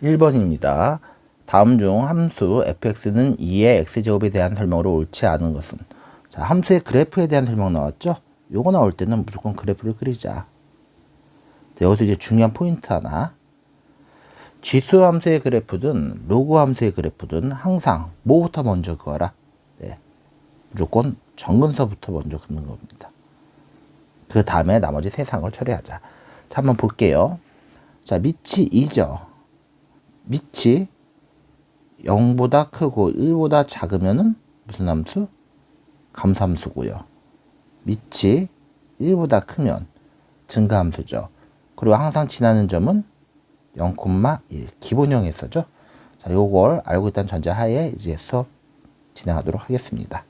1번입니다. 다음 중 함수 fx는 2의 x제곱에 대한 설명으로 옳지 않은 것은? 자, 함수의 그래프에 대한 설명 나왔죠? 요거 나올 때는 무조건 그래프를 그리자. 자, 여기서 이제 중요한 포인트 하나. 지수 함수의 그래프든 로그 함수의 그래프든 항상 뭐부터 먼저 그어라? 네, 무조건 정근서부터 먼저 긋는 겁니다. 그 다음에 나머지 세상을 처리하자. 자, 한번 볼게요. 자, 밑이 2죠. 밑이 0보다 크고 1보다 작으면은 무슨 함수? 감소함수고요. 밑이 1보다 크면 증가함수죠. 그리고 항상 지나는 점은 0,1 기본형에서죠. 자, 요걸 알고 있다는 전제하에 이제 수업 진행하도록 하겠습니다.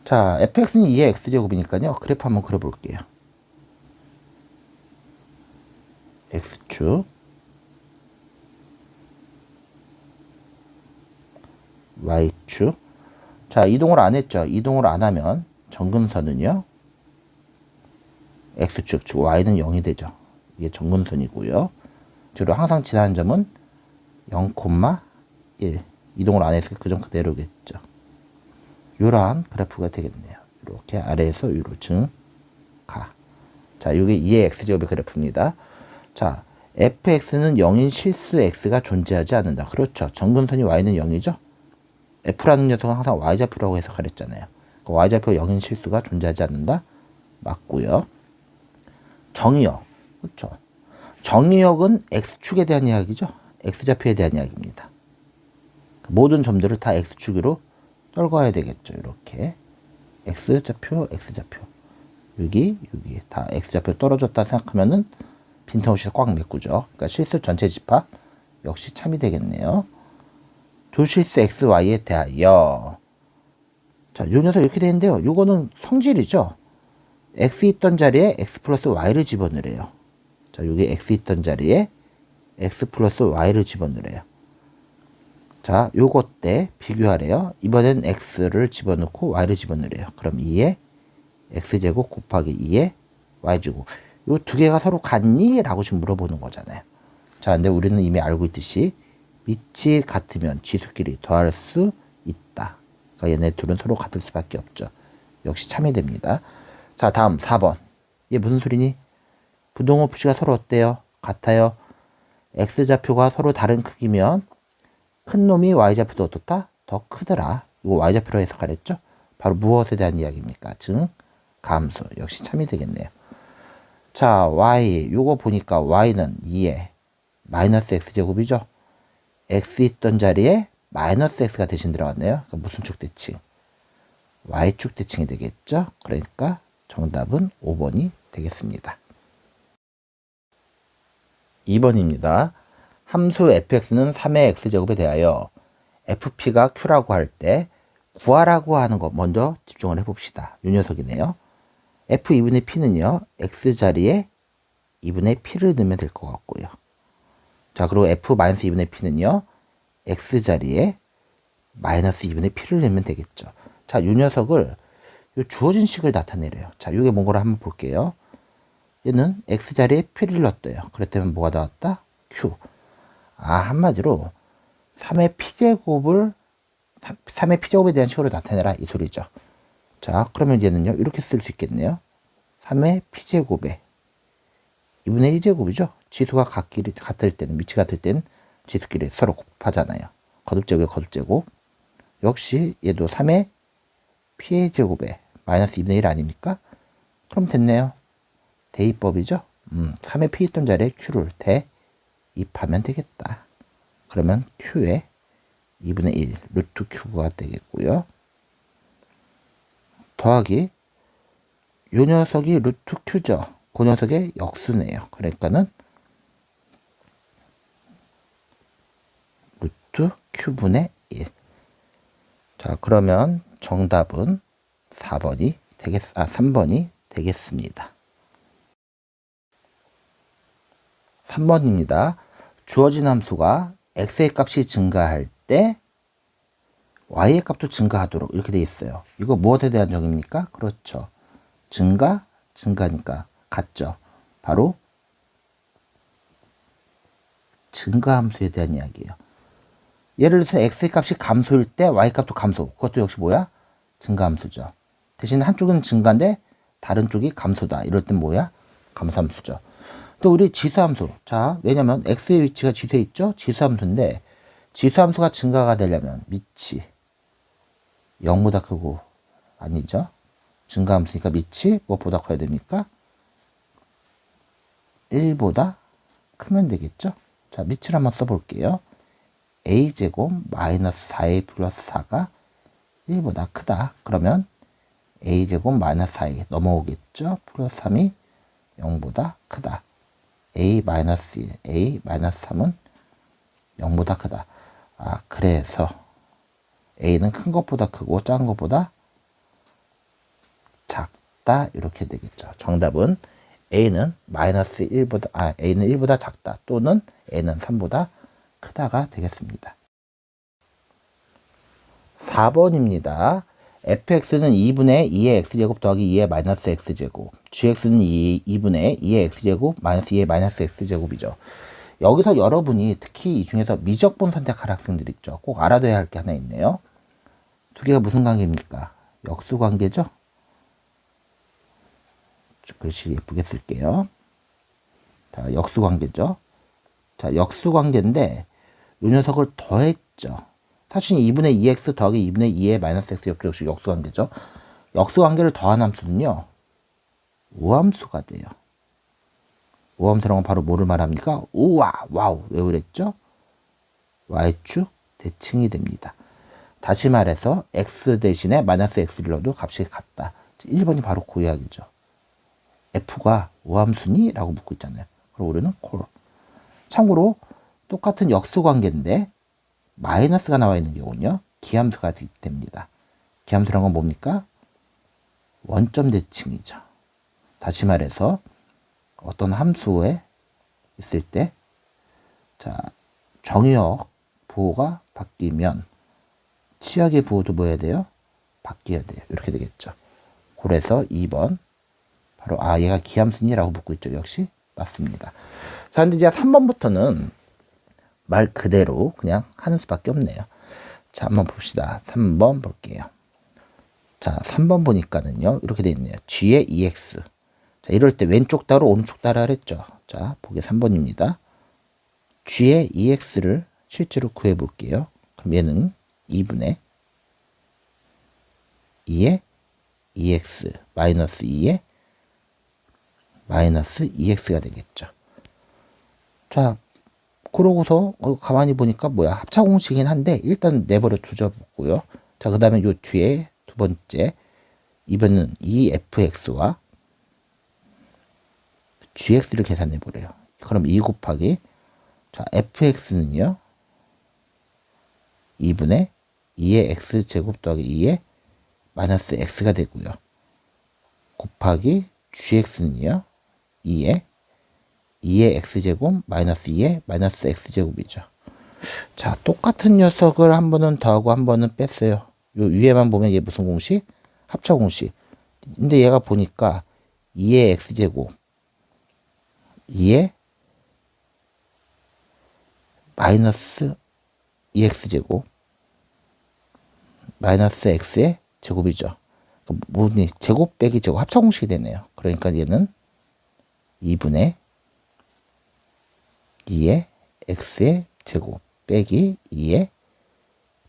자, fx는 2의 x제곱이니까요. 그래프 한번 그려볼게요. x축, y축. 자, 이동을 안 했죠. 이동을 안 하면 정근선은요. x축, 즉 y는 0이 되죠. 이게 정근선이고요. 주로 항상 지나는 점은 0,1 이동을 안 해서 그 점 그대로겠죠. 이러한 그래프가 되겠네요. 이렇게 아래에서 위로 증가. 자, 이게 2의 x제곱의 그래프입니다. 자, fx는 0인 실수 x가 존재하지 않는다. 그렇죠. 정근선이 y는 0이죠. f라는 녀석은 항상 y좌표라고 해석하랬잖아요. y좌표 0인 실수가 존재하지 않는다. 맞고요. 정의역. 그렇죠. 정의역은 x축에 대한 이야기죠. x좌표에 대한 이야기입니다. 모든 점들을 다 x축으로 떨궈야 되겠죠. 이렇게 x좌표, x좌표. 여기 다 x좌표 떨어졌다 생각하면은 빈틈없이 꽉 메꾸죠. 그러니까 실수 전체 집합 역시 참이 되겠네요. 두 실수 x, y에 대하여. 자, 요 녀석 이렇게 되는데요. 요거는 성질이죠. x 있던 자리에 x 플러스 y를 집어넣으래요. 자, 여기 x 있던 자리에 x 플러스 y를 집어넣으래요. 자, 요것 때 비교하래요. 이번엔 x를 집어넣고 y를 집어넣으래요. 그럼 2의 x제곱 곱하기 2의 y제곱. 요 두 개가 서로 같니? 라고 지금 물어보는 거잖아요. 자, 근데 우리는 이미 알고 있듯이 밑이 같으면 지수끼리 더할 수 있다. 그러니까 얘네 둘은 서로 같을 수밖에 없죠. 역시 참이 됩니다. 자, 다음 4번. 이게 무슨 소리니? 부동호 표시가 서로 어때요? 같아요. x좌표가 서로 다른 크기면 큰 놈이 y좌표도 어떻다? 더 크더라. 이거 y좌표로 해석하랬죠? 바로 무엇에 대한 이야기입니까? 증감수. 역시 참이 되겠네요. 자, y. 요거 보니까 y는 2의 마이너스 x제곱이죠? x 있던 자리에 마이너스 x가 대신 들어갔네요. 그러니까 무슨 축 대칭? y축 대칭이 되겠죠? 그러니까 정답은 5번이 되겠습니다. 2번입니다. 함수 fx는 3의 x제곱에 대하여 fp가 q라고 할 때 구하라고 하는 거 먼저 집중을 해봅시다. 이 녀석이네요. f 2분의 p는요. x 자리에 2분의 p를 넣으면 될 것 같고요. 자, 그리고 f 마이너스 2분의 p는요. x 자리에 마이너스 2분의 p를 넣으면 되겠죠. 자, 이 녀석을 요 주어진 식을 나타내래요. 자, 이게 뭔가를 한번 볼게요. 얘는 x 자리에 p를 넣었대요. 그랬다면 뭐가 나왔다? q. 아, 한마디로 3의 p제곱에 대한 식으로 나타내라 이 소리죠. 자, 그러면 얘는요 이렇게 쓸 수 있겠네요. 3의 p제곱에 2분의 1제곱이죠. 지수가 같을 때는, 밑이 같을 때는 지수끼리 서로 곱하잖아요. 거듭제곱에 거듭제곱. 역시 얘도 3의 p제곱에 마이너스 2분의 1 아닙니까? 그럼 됐네요. 대입법이죠. 3의 p 있던 자리에 q를 대입하면 되겠다. 그러면 q에 2분의 1 루트 q가 되겠고요. 더하기 요 녀석이 루트 q죠. 그 녀석의 역수네요. 그러니까는 루트 q분의 1. 자, 그러면 정답은 3번이 되겠습니다. 3번입니다. 주어진 함수가 x의 값이 증가할 때 y의 값도 증가하도록 이렇게 되어 있어요. 이거 무엇에 대한 정의입니까? 그렇죠. 증가니까 같죠. 바로 증가함수에 대한 이야기예요. 예를 들어서 x의 값이 감소일 때 y 값도 감소. 그것도 역시 뭐야? 증가함수죠. 대신 한쪽은 증가인데 다른 쪽이 감소다. 이럴 땐 뭐야? 감소함수죠. 또 우리 지수함수. 자, 왜냐면 x의 위치가 지수에 있죠? 지수함수인데 지수함수가 증가가 되려면 밑이 0보다 크고 아니죠? 증가함수니까 밑이 무엇보다 커야 됩니까? 1보다 크면 되겠죠? 자, 밑을 한번 써볼게요. a제곱 마이너스 4a 플러스 4가 1보다 크다. 그러면 a제곱 마이너스 4a 넘어오겠죠? 플러스 3이 0보다 크다. a 마이너스 1, a 마이너스 3은 0보다 크다. 아, 그래서 a는 큰 것보다 크고 작은 것보다 작다. 이렇게 되겠죠. 정답은 a는 마이너스 1보다, a는 1보다 작다. 또는 a는 3보다 크다가 되겠습니다. 4번입니다. fx는 2분의 2의 x제곱 더하기 2의 마이너스 x제곱, gx는 2분의 2의 x제곱 마이너스 2의 마이너스 x제곱이죠. 여기서 여러분이 특히 이 중에서 미적분 선택할 학생들 있죠. 꼭 알아둬야 할 게 하나 있네요. 두 개가 무슨 관계입니까? 역수관계죠. 글씨 예쁘게 쓸게요. 자, 역수관계죠. 자, 역수관계인데 이 녀석을 더했죠. 사실 2분의 2x 더하기 2분의 2의 마이너스 x 역시 역수관계죠. 역수관계를 더한 함수는요, 우함수가 돼요. 우함수라는 건 바로 뭐를 말합니까? 우와, 와우. 왜 그랬죠? y축 대칭이 됩니다. 다시 말해서 x 대신에 마이너스 x를 넣어도 값이 같다. 1번이 바로 그 이야기죠. f가 우함수니? 라고 묻고 있잖아요. 그럼 우리는 콜. 참고로 똑같은 역수관계인데 마이너스가 나와 있는 경우는요, 기함수가 됩니다. 기함수란 건 뭡니까? 원점 대칭이죠. 다시 말해서 어떤 함수에 있을 때, 자, 정의역 부호가 바뀌면 치역의 부호도 뭐 해야 돼요? 바뀌어야 돼요. 이렇게 되겠죠. 그래서 2번 바로 얘가 기함수니라고 묻고 있죠. 역시 맞습니다. 자, 근데 이제 3번부터는 말 그대로 그냥 하는 수밖에 없네요. 자, 한번 봅시다. 3번 볼게요. 자, 3번 보니까는요, 이렇게 돼 있네요. g의 ex. 자, 이럴 때 왼쪽 따로 오른쪽 따라 그랬죠. 자, 보기 3번입니다. g의 ex를 실제로 구해 볼게요. 그럼 얘는 2분의 2의 ex 마이너스 2의 마이너스 ex가 되겠죠. 자, 그러고서 가만히 보니까 뭐야, 합차공식이긴 한데 일단 내버려 두자고요. 자, 그 다음에 요 뒤에 두 번째 이번은 이 fx와 gx를 계산해 보래요. 그럼 2 곱하기, 자, fx는요 2분의 2의 x제곱 더하기 2의 마이너스 x가 되고요. 곱하기 gx는요 2의 x제곱 마이너스 2의 마이너스 x제곱이죠. 자, 똑같은 녀석을 한 번은 더하고 한 번은 뺐어요. 요 위에만 보면 얘 무슨 공식? 합차 공식. 근데 얘가 보니까 2의 x제곱 2의 마이너스 2x제곱 마이너스 x의 제곱이죠. 뭐니, 제곱 빼기 제곱 합차 공식이 되네요. 그러니까 얘는 2분의 2의 x의 제곱 빼기 2의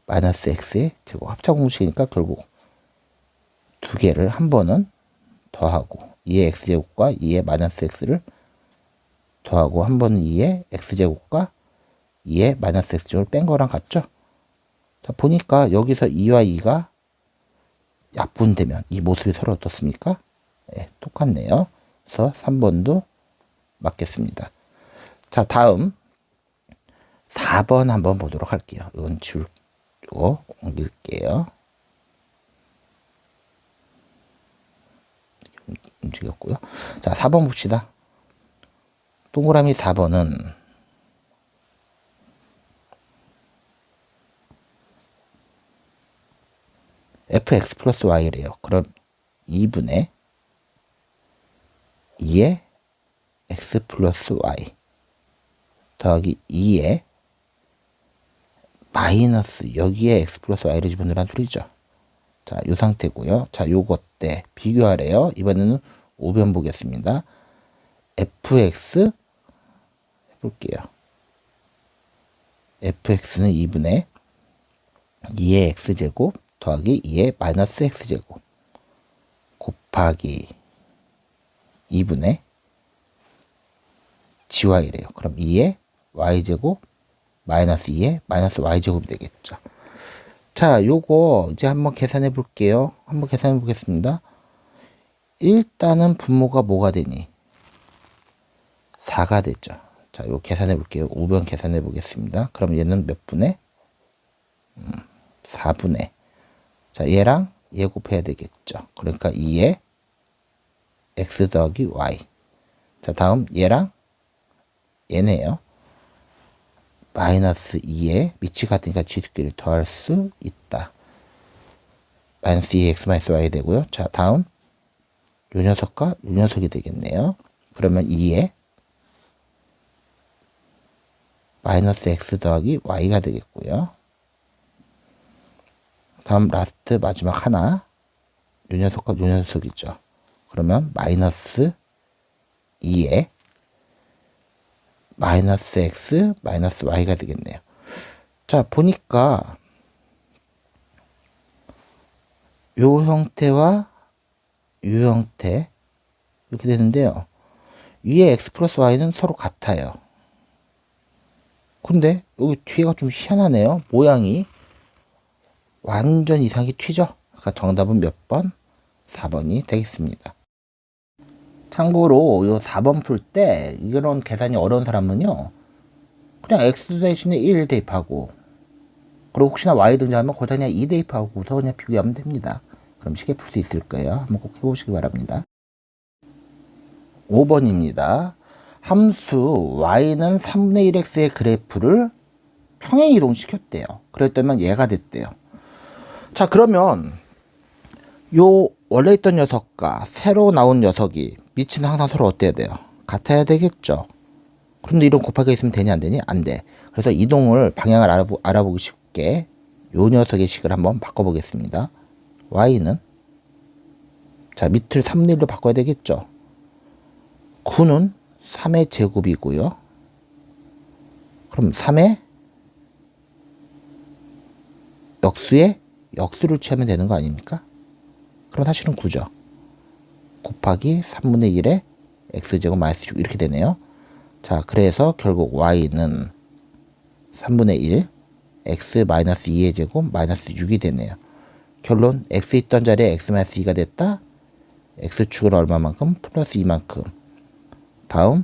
마이너스 x의 제곱 합차 공식이니까 결국 두 개를 한 번은 더하고 2의 x제곱과 2의 마이너스 x를 더하고 한 번은 2의 x제곱과 2의 마이너스 x제곱을 뺀 거랑 같죠? 자, 보니까 여기서 2와 2가 약분되면 이 모습이 서로 어떻습니까? 네, 똑같네요. 그래서 3번도 맞겠습니다. 자, 다음 4번 한번 보도록 할게요. 이건 지우고 옮길게요. 움직였고요. 자, 4번 봅시다. 동그라미 4번은 fx 플러스 y래요. 그럼 2분의 2의 x 플러스 y 더하기 2에 마이너스 여기에 x 플러스 y를 집어넣으란 소리죠. 자, 요 상태고요. 자, 요것 때 비교하래요. 이번에는 5변 보겠습니다. fx 해볼게요. fx는 2분의 2의 x제곱 더하기 2의 마이너스 x제곱 곱하기 2분의 gy래요. 그럼 2의 y제곱 마이너스 2의 마이너스 y제곱이 되겠죠. 자, 요거 이제 한번 계산해 볼게요. 한번 계산해 보겠습니다. 일단은 분모가 뭐가 되니? 4가 됐죠. 자, 요 계산해 볼게요. 5변 계산해 보겠습니다. 그럼 얘는 몇 분의? 4분의. 자, 얘랑 얘 곱해야 되겠죠. 그러니까 2의 x 더하기 y. 자, 다음 얘랑 얘네요. 마이너스 2에 밑이 같으니까 지수끼리 더할 수 있다. 마이너스 2x 마이너스 y 되고요. 자, 다음 요 녀석과 요 녀석이 되겠네요. 그러면 2에 마이너스 x 더하기 y가 되겠고요. 다음 라스트 마지막 하나 요 녀석과 요 녀석이죠. 그러면 마이너스 2에 마이너스 x 마이너스 y가 되겠네요. 자, 보니까 요 형태와 요 형태 이렇게 되는데요. 위에 x 플러스 y는 서로 같아요. 근데 여기 뒤에가 좀 희한하네요. 모양이 완전 이상하게 튀죠. 그러니까 정답은 몇 번? 4번이 되겠습니다. 참고로 요 4번 풀 때 이런 계산이 어려운 사람은요, 그냥 x 대신에 1 대입하고, 그리고 혹시나 y 등장하면 거기다 그냥 2 대입하고서 그냥 비교하면 됩니다. 그럼 쉽게 풀 수 있을 거예요. 한번 꼭 해보시기 바랍니다. 5번입니다. 함수 y는 3분의 1x의 그래프를 평행 이동시켰대요. 그랬더니 얘가 됐대요. 자, 그러면 요 원래 있던 녀석과 새로 나온 녀석이 밑은 항상 서로 어때야 돼요? 같아야 되겠죠. 그런데 이런 곱하기가 있으면 되니 안 되니? 안 돼. 그래서 이동을 방향을 알아보기 쉽게 요 녀석의 식을 한번 바꿔보겠습니다. y는 자, 밑을 3분의 1로 바꿔야 되겠죠. 9는 3의 제곱이고요. 그럼 3의 역수에 역수를 취하면 되는 거 아닙니까? 그럼 사실은 9죠. 곱하기 3분의 1에 x제곱 마이너스 6 이렇게 되네요. 자, 그래서 결국 y는 3분의 1 x 마이너스 2의 제곱 마이너스 6이 되네요. 결론 x 있던 자리에 x 마이너스 2가 됐다. x축은 얼마만큼? 플러스 2만큼. 다음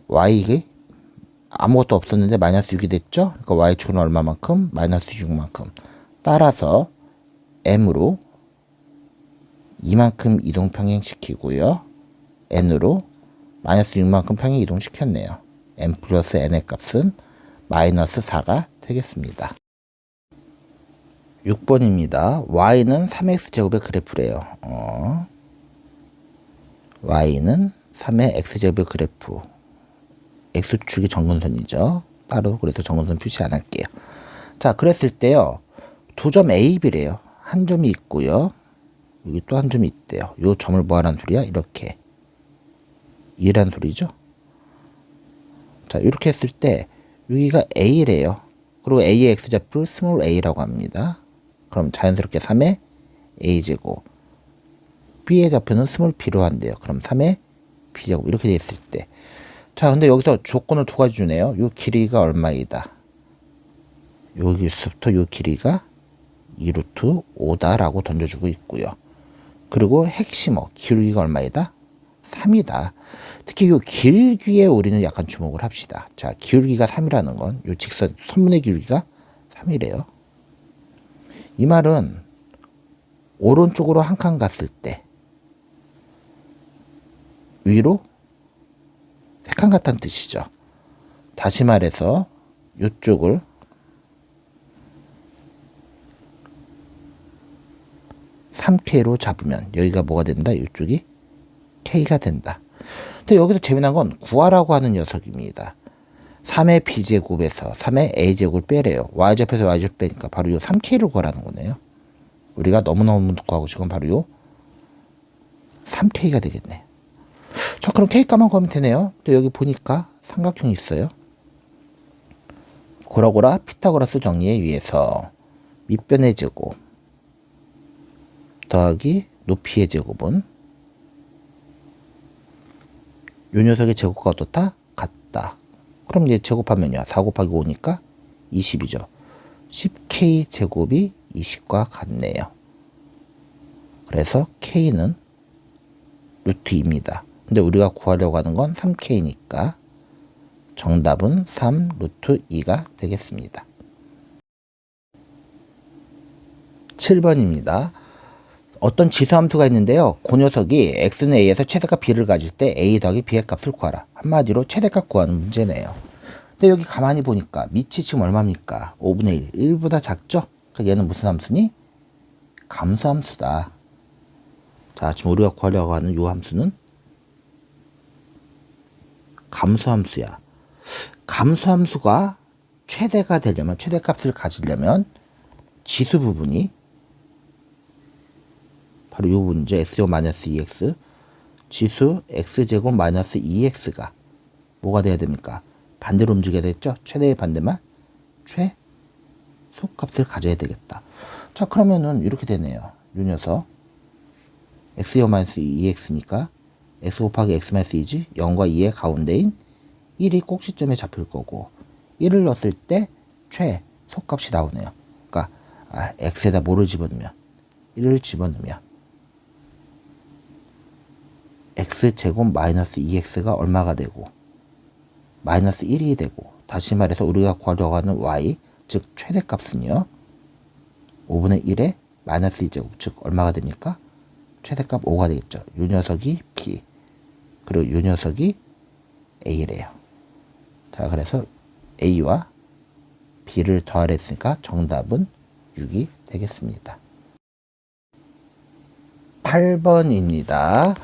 y 아무것도 없었는데 마이너스 6이 됐죠. 그러니까 y축은 얼마만큼? 마이너스 6만큼. 따라서 m으로 이만큼 이동 평행시키고요. n으로 마이너스 6만큼 평행 이동시켰네요. m 플러스 n의 값은 마이너스 4가 되겠습니다. 6번입니다. y는 3x제곱의 그래프래요. y는 3의 x제곱의 그래프. x축이 정근선이죠. 따로 그래서 정근선 표시 안 할게요. 자, 그랬을 때요. 두 점 A, B래요. 한 점이 있고요. 여기 또 한 점이 있대요. 요 점을 뭐하란 소리야? 이렇게. 이란 소리죠. 자, 이렇게 했을 때 여기가 A래요. 그리고 A의 X좌표를 스몰 a라고 합니다. 그럼 자연스럽게 3의 A제곱. B의 좌표는 스몰 b로 한대요. 그럼 3의 B제곱. 이렇게 돼 있을 때. 자, 근데 여기서 조건을 두 가지 주네요. 요 길이가 얼마이다. 여기서부터 요 길이가 2루트 5다라고 던져주고 있고요. 그리고 핵심어 기울기가 얼마이다? 3이다. 특히 요 길기에 우리는 약간 주목을 합시다. 자, 기울기가 3이라는 건 요 직선 선분의 기울기가 3이래요. 이 말은 오른쪽으로 한 칸 갔을 때 위로 3칸 갔다는 뜻이죠. 다시 말해서 이쪽을 (3K로) 잡으면 여기가 뭐가 된다? 이쪽이 K가 된다. 근데 여기서 재미난 건 구하라고 하는 녀석입니다. 3의 b제곱에서 3의 a제곱을 빼래요. y제곱에서 y제곱 빼니까 바로 요 3k를 구하라는 거네요. 우리가 너무너무 구하고 싶은 바로 요 3k가 되겠네. 자, 그럼 k값만 구하면 되네요. 또 여기 보니까 삼각형이 있어요. 고라고라 피타고라스 정리에 의해서 밑변의 제곱 더하기 높이의 제곱은 요 녀석의 제곱과 어떻다? 같다. 그럼 이제 제곱하면요. 4 곱하기 5니까 20이죠. 10k 제곱이 20과 같네요. 그래서 k는 루트 2입니다. 근데 우리가 구하려고 하는 건 3k니까 정답은 3 루트 2가 되겠습니다. 7번입니다. 어떤 지수함수가 있는데요. 그 녀석이 x는 a에서 최대값 b를 가질 때 a 더하기 b의 값을 구하라. 한마디로 최대값 구하는 문제네요. 근데 여기 가만히 보니까 밑이 지금 얼마입니까? 5분의 1, 1보다 작죠? 그러니까 얘는 무슨 함수니? 감수함수다. 자, 지금 우리가 구하려고 하는 이 함수는 감수함수야. 감수함수가 최대가 되려면, 최대값을 가지려면 지수 부분이 바로 이 부분이죠. x제곱 마이너스 2x 지수 x제곱 마이너스 2x가 뭐가 돼야 됩니까? 반대로 움직여야 되겠죠? 최대의 반대만 최소값을 가져야 되겠다. 자, 그러면은 이렇게 되네요. 이 녀석 x제곱 마이너스 2x니까 x 곱하기 x 마이너스 2지 0과 2의 가운데인 1이 꼭지점에 잡힐 거고 1을 넣었을 때 최소값이 나오네요. 그러니까 x에다 뭐를 집어넣으면 1을 집어넣으면 x제곱 마이너스 2x가 얼마가 되고 마이너스 1이 되고 다시 말해서 우리가 구하려고 하는 y 즉 최대값은요 5분의 1에 마이너스 1제곱 즉 얼마가 됩니까? 최대값 5가 되겠죠. 요 녀석이 b 그리고 요 녀석이 a래요. 자, 그래서 a와 b를 더하려 했으니까 정답은 6이 되겠습니다. 8번입니다.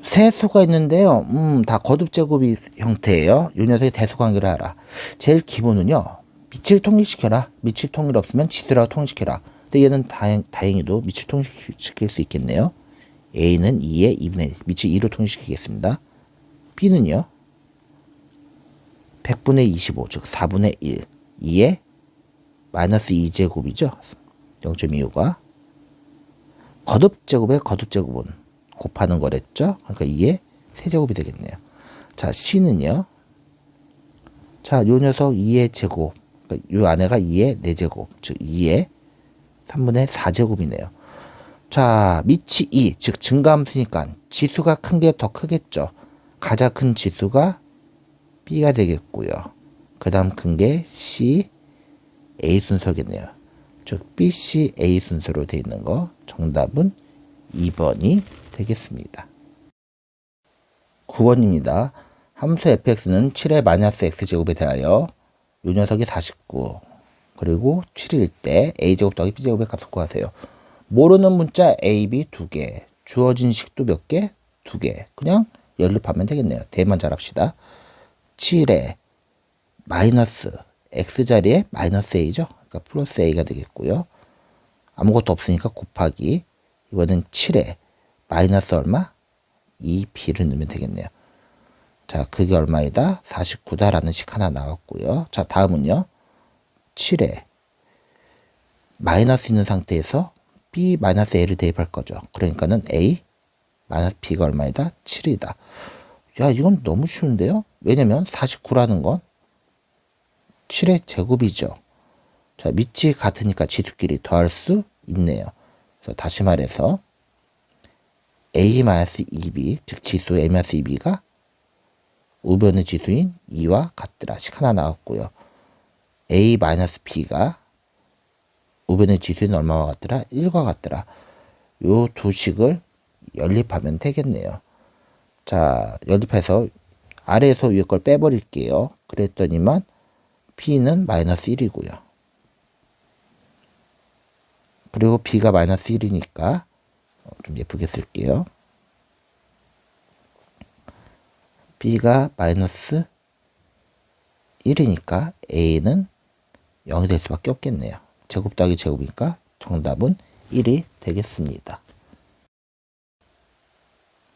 세 수가 있는데요. 다 거듭제곱이 형태예요. 요 녀석의 대수관계를 알아. 제일 기본은요. 밑을 통일시켜라. 밑을 통일 없으면 지수라고 통일시켜라. 근데 얘는 다행히도 밑을 통일시킬 수 있겠네요. A는 2의 2분의 1. 밑을 2로 통일시키겠습니다. B는요. 100분의 25, 즉 4분의 1. 2의 마이너스 2제곱이죠. 0.25가. 거듭제곱의 거듭제곱은 곱하는 거랬죠. 그러니까 2의 세제곱이 되겠네요. 자, C는요. 자, 요 녀석 2의 제곱. 그러니까 요 안에가 2의 4제곱. 즉 2의 3분의 4제곱이네요. 자, 밑이 2. 즉 증가함수니까 지수가 큰 게 더 크겠죠. 가장 큰 지수가 B가 되겠고요. 그 다음 큰 게 C, A 순서겠네요. 즉 B, C, A 순서로 되어 있는 거 정답은 2번이 되겠습니다. 9번입니다. 함수 fx는 7의 마이너스 x제곱에 대하여 요 녀석이 49 그리고 7일 때 a제곱 더하기 b제곱의 값을 구하세요. 모르는 문자 a, b 2개 주어진 식도 몇 개? 2개 그냥 연립하면 되겠네요. 대만 잘합시다. 7에 마이너스 x자리에 마이너스 a죠. 그러니까 플러스 a가 되겠고요. 아무것도 없으니까 곱하기 이거는 7에 마이너스 얼마? 2b를 넣으면 되겠네요. 자, 그게 얼마이다? 49다라는 식 하나 나왔고요. 자, 다음은요. 7에 마이너스 있는 상태에서 b 마이너스 a를 대입할 거죠. 그러니까는 a 마이너스 b가 얼마이다? 7이다. 야, 이건 너무 쉬운데요? 왜냐면 49라는 건 7의 제곱이죠. 자, 밑이 같으니까 지수끼리 더할 수 있네요. 그래서 다시 말해서 a-2b 즉 지수 a-2b가 우변의 지수인 2와 같더라. 식 하나 나왔고요. a-b가 우변의 지수인 얼마와 같더라? 1과 같더라. 요 두 식을 연립하면 되겠네요. 자, 연립해서 아래에서 위에 걸 빼버릴게요. 그랬더니만 b는 마이너스 1이고요. 그리고 b가 마이너스 1이니까 좀 예쁘게 쓸게요. b가 마이너스 1이니까 a는 0이 될 수밖에 없겠네요. 제곱 더하기 제곱이니까 정답은 1이 되겠습니다.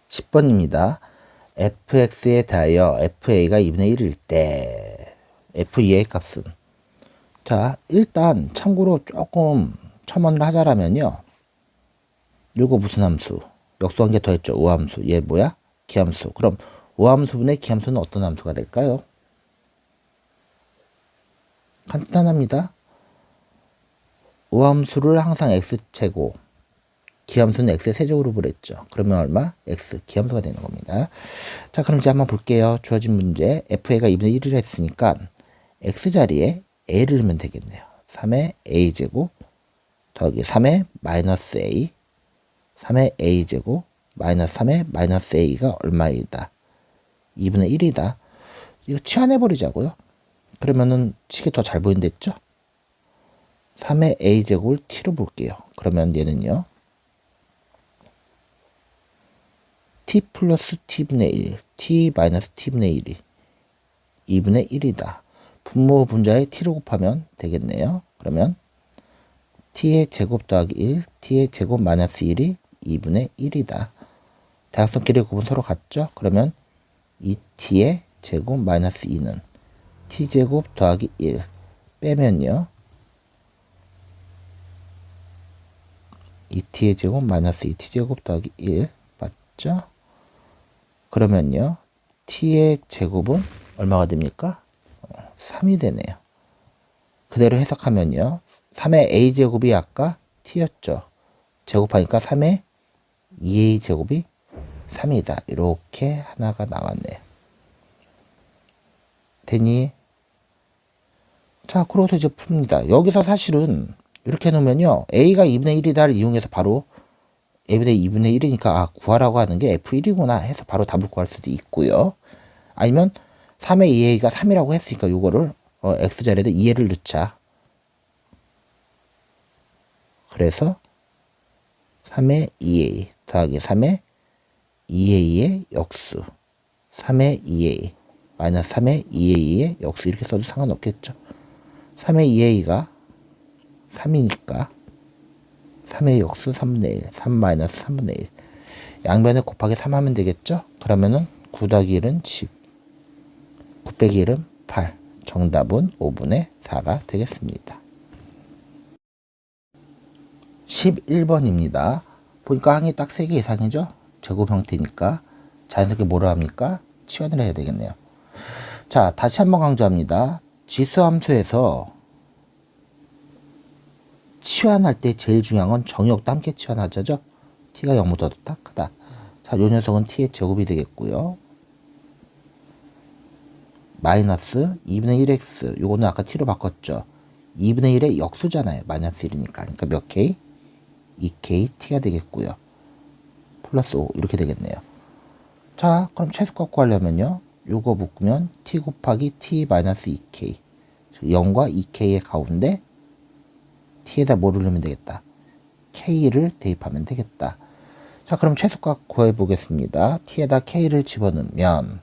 10번입니다. fx에 대하여 fa가 2분의 1일 때 f2의 값은, 자 일단 참고로 조금 첨언을 하자라면요, 요거 무슨 함수? 역수 한 개 더했죠. 우함수. 얘 뭐야? 기함수. 그럼 우함수분의 기함수는 어떤 함수가 될까요? 간단합니다. 우함수를 항상 x제곱, 기함수는 x의 세제곱으로 그랬죠. 그러면 얼마? x, 기함수가 되는 겁니다. 자, 그럼 이제 한번 볼게요. 주어진 문제, fa가 2분의 1을 했으니까 x자리에 a를 넣으면 되겠네요. 3의 a제곱 더하기 3의 마이너스 a, 3의 a제곱 마이너스 3의 마이너스 a가 얼마이다? 2분의 1이다. 이거 치환해버리자고요. 그러면은 식이 더 잘 보인댔죠? 3의 a제곱을 t로 볼게요. 그러면 얘는요, t 플러스 t분의 1, t 마이너스 t분의 1이 2분의 1이다. 분모 분자에 t로 곱하면 되겠네요. 그러면 t의 제곱 더하기 1, t의 제곱 마이너스 1이 2분의 1이다. 대각선끼리 곱은 서로 같죠? 그러면 2t의 제곱 마이너스 2는 t제곱 더하기 1 빼면요, 2t의 제곱 마이너스 2t제곱 더하기 1 맞죠? 그러면요, t의 제곱은 얼마가 됩니까? 3이 되네요. 그대로 해석하면요, 3의 a제곱이 아까 t였죠. 제곱하니까 3의 2a제곱이 3이다. 이렇게 하나가 나왔네요. 되니? 자, 그래서 이제 풉니다. 여기서 사실은 이렇게 해놓으면요, a가 2분의 1이다를 이용해서 바로 a분의 2분의 1이니까 아, 구하라고 하는 게 f1이구나 해서 바로 답을 구할 수도 있고요. 아니면 3의 2a가 3이라고 했으니까 요거를 x자리에다 2a를 넣자. 그래서 3의 2a 더하기 3의 2a의 역수, 3의 2a 마이너스 3의 2a의 역수, 이렇게 써도 상관없겠죠. 3의 2a가 3이니까 3의 역수 3분의 1, 3 마이너스 3분의 1. 양변에 곱하기 3 하면 되겠죠? 그러면은 9 더하기 1은 10, 9 빼기 1은 8. 정답은 5분의 4가 되겠습니다. 11번입니다. 보니까 항이 딱 3개 이상이죠? 제곱 형태니까 자연스럽게 뭐라 합니까? 치환을 해야 되겠네요. 자, 다시 한번 강조합니다. 지수함수에서 치환할 때 제일 중요한 건 정의역도 함께 치환하자죠. t가 0보다 더 크다. 자, 요 녀석은 t의 제곱이 되겠고요. 마이너스 2분의 1x, 요거는 아까 t로 바꿨죠. 2분의 1의 역수잖아요. 마이너스 1이니까. 그러니까 몇 k? 2k t가 되겠고요. 플러스 5 이렇게 되겠네요. 자, 그럼 최소값 구하려면요, 요거 묶으면 t 곱하기 t 마이너스 2k, 0과 2k의 가운데 t에다 뭐를 넣으면 되겠다? k를 대입하면 되겠다. 자, 그럼 최소값 구해 보겠습니다. t에다 k를 집어넣으면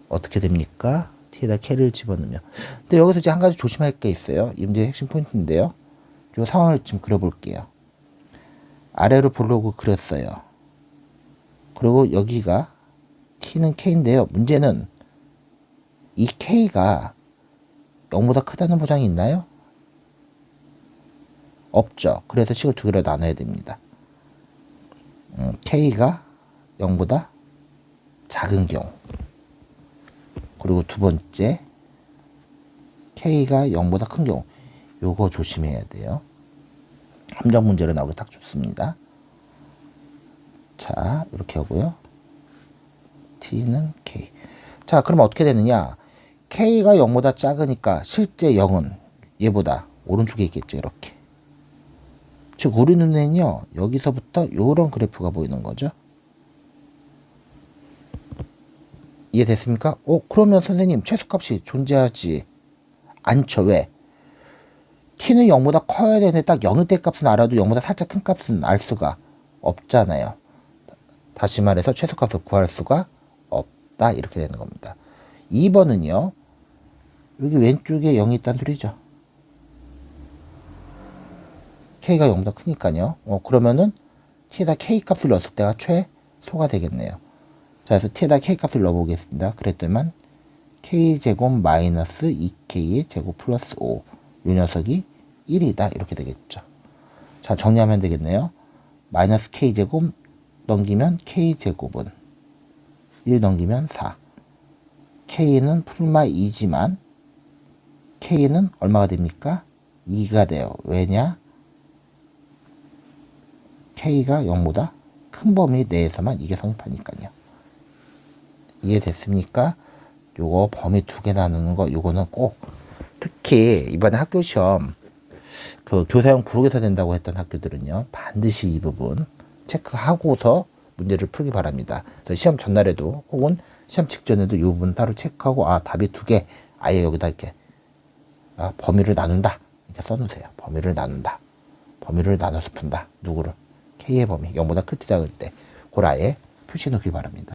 어떻게 됩니까? t에다 k를 집어넣으면. 근데 여기서 이제 한 가지 조심할 게 있어요. 이 문제의 핵심 포인트인데요. 이 상황을 좀 그려볼게요. 아래로 볼록을 그렸어요. 그리고 여기가 t는 k인데요. 문제는 이 k가 0보다 크다는 보장이 있나요? 없죠. 그래서 식을 두 개로 나눠야 됩니다. k가 0보다 작은 경우, 그리고 두 번째 k가 0보다 큰 경우, 요거 조심해야 돼요. 함정 문제로 나오기 딱 좋습니다. 자, 이렇게 하고요. t는 k. 자, 그럼 어떻게 되느냐? k가 0보다 작으니까 실제 0은 얘보다 오른쪽에 있겠죠. 이렇게. 즉 우리 눈에는요, 여기서부터 요런 그래프가 보이는 거죠. 이해됐습니까? 그러면 선생님 최소값이 존재하지 않죠. 왜? t는 0보다 커야 되는데 딱 0일 때 값은 알아도 0보다 살짝 큰 값은 알 수가 없잖아요. 다시 말해서 최소값을 구할 수가 없다. 이렇게 되는 겁니다. 2번은요. 여기 왼쪽에 0이 있다는 소리죠. K가 0보다 크니까요. 그러면은 T에다 K 값을 넣었을 때가 최소가 되겠네요. 자, 그래서 T에다 K 값을 넣어보겠습니다. 그랬더니만 K제곱 마이너스 2K의 제곱 플러스 5. 이 녀석이 1이다. 이렇게 되겠죠. 자, 정리하면 되겠네요. 마이너스 K제곱 넘기면 K제곱은 1 넘기면 4. K는 풀마 2지만 K는 얼마가 됩니까? 2가 돼요. 왜냐? K가 0보다 큰 범위 내에서만 이게 성립하니까요. 이해됐습니까? 요거 범위 2개 나누는 거 요거는 꼭 특히 이번에 학교 시험 그 교사용 부록에서 된다고 했던 학교들은요 반드시 이 부분 체크하고서 문제를 풀기 바랍니다. 시험 전날에도 혹은 시험 직전에도 이 부분 따로 체크하고 답이 2개 아예 여기다 이렇게 범위를 나눈다 이렇게 써놓으세요. 범위를 나눈다. 범위를 나눠서 푼다. 누구를? K의 범위 0보다 클 때 작을 때 그걸 아예 표시해 놓길 바랍니다.